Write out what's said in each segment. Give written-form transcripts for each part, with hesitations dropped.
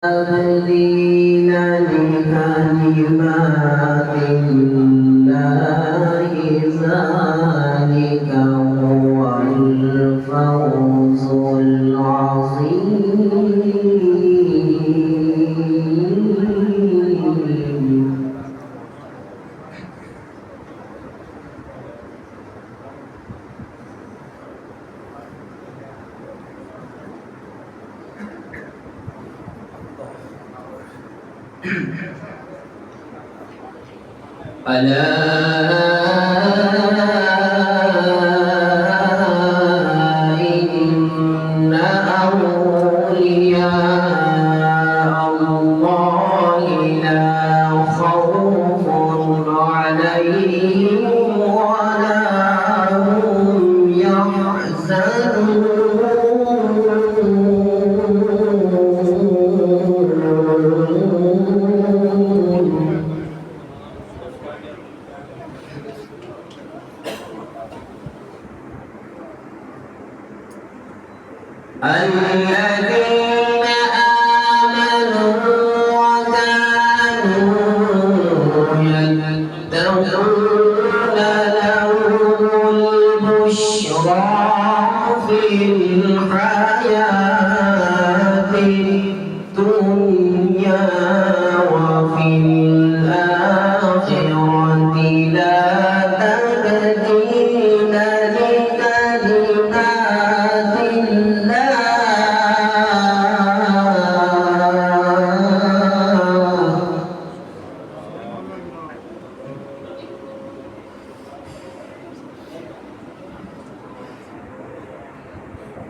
تبديل لكلمات الله ذلك هو الفوز العظيم. ألا إن أولياء الله لا خوف عليهم ولا هم يحزنون. الذين آمنوا وكانوا يتقون لهم البشرى في الحياة الدنيا وفي الآخرة لا تبديل لكلمات الله.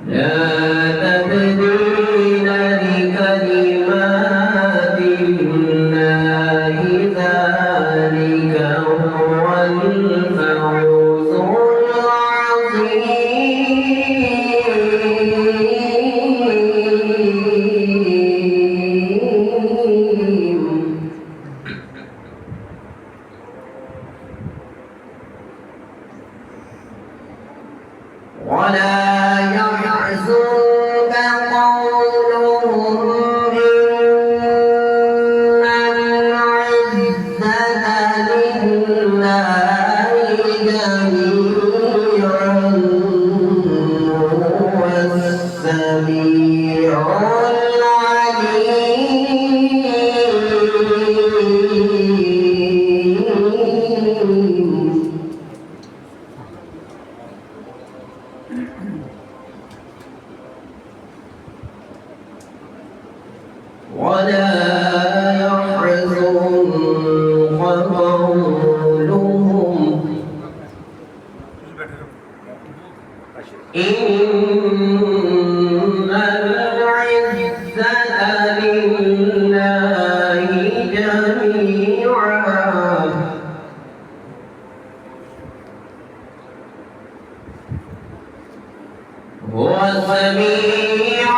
لا تبديل لكلمات الله ذلك هو الفوز العظيم. ولا يحزنك قولهم إن العزة لله جميعا هو السميع العليم. ولا يحزنك قولهم إن العزة لله جميعا هو السميع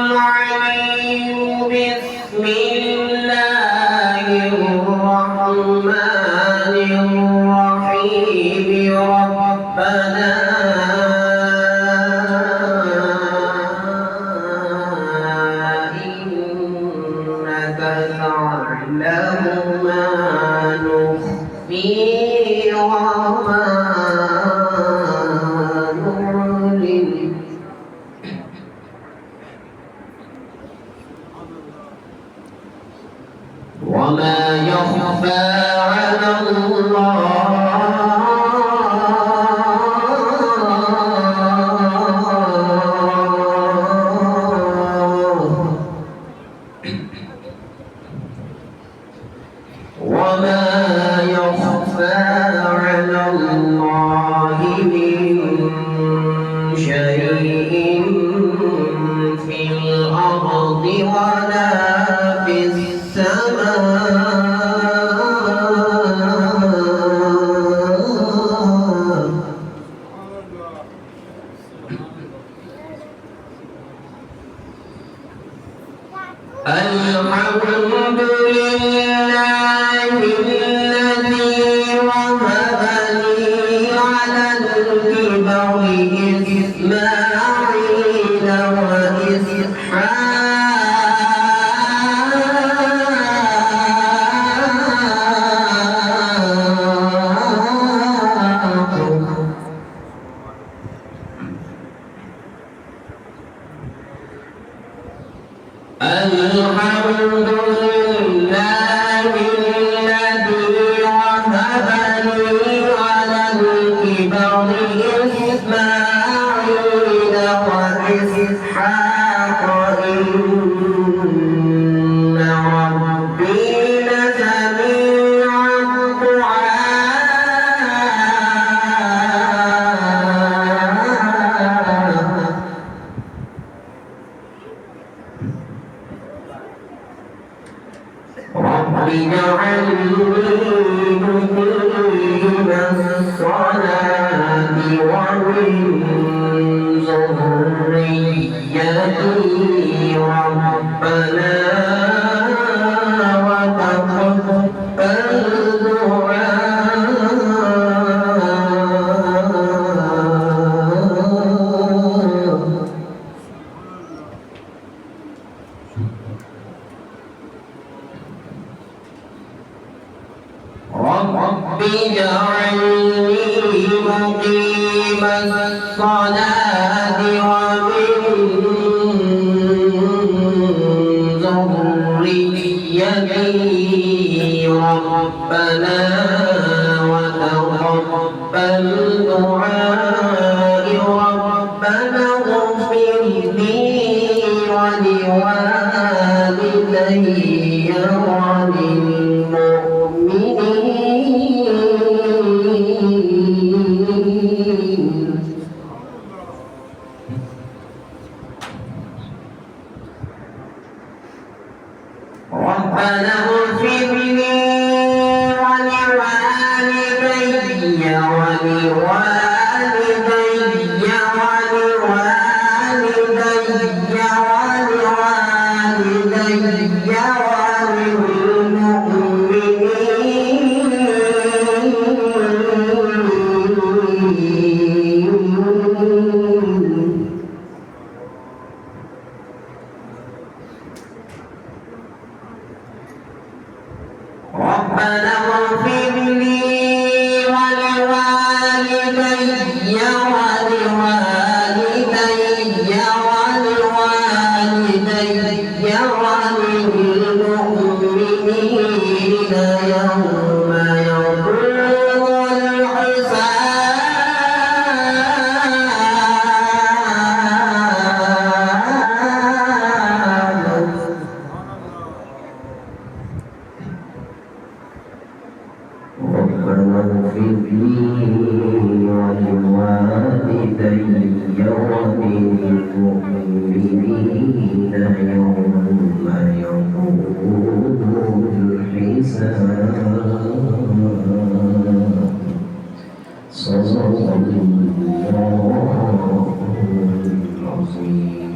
العليم. بسم الله الرحمن الرحيم. ربنا إنك تعلم ما نخفي وما نعلن وما يخفى على الله. وما يخفى على الله من شيء في الأرض ولا في السماء. الحمد لله الذي وهب لي على الكبر إسماعيل وإسحاق رب اجعلني مقيم الصلاة ومن ذريتي ربنا وتقبل دعائي ربنا اغفر لي ولوالدي ربنا اغفر لي ولوالدي وللمؤمنين يوم يقوم الحساب ربنا اغفر لي ولوالدي وللمؤمنين يوم يقوم الحساب صدق الله العظيم.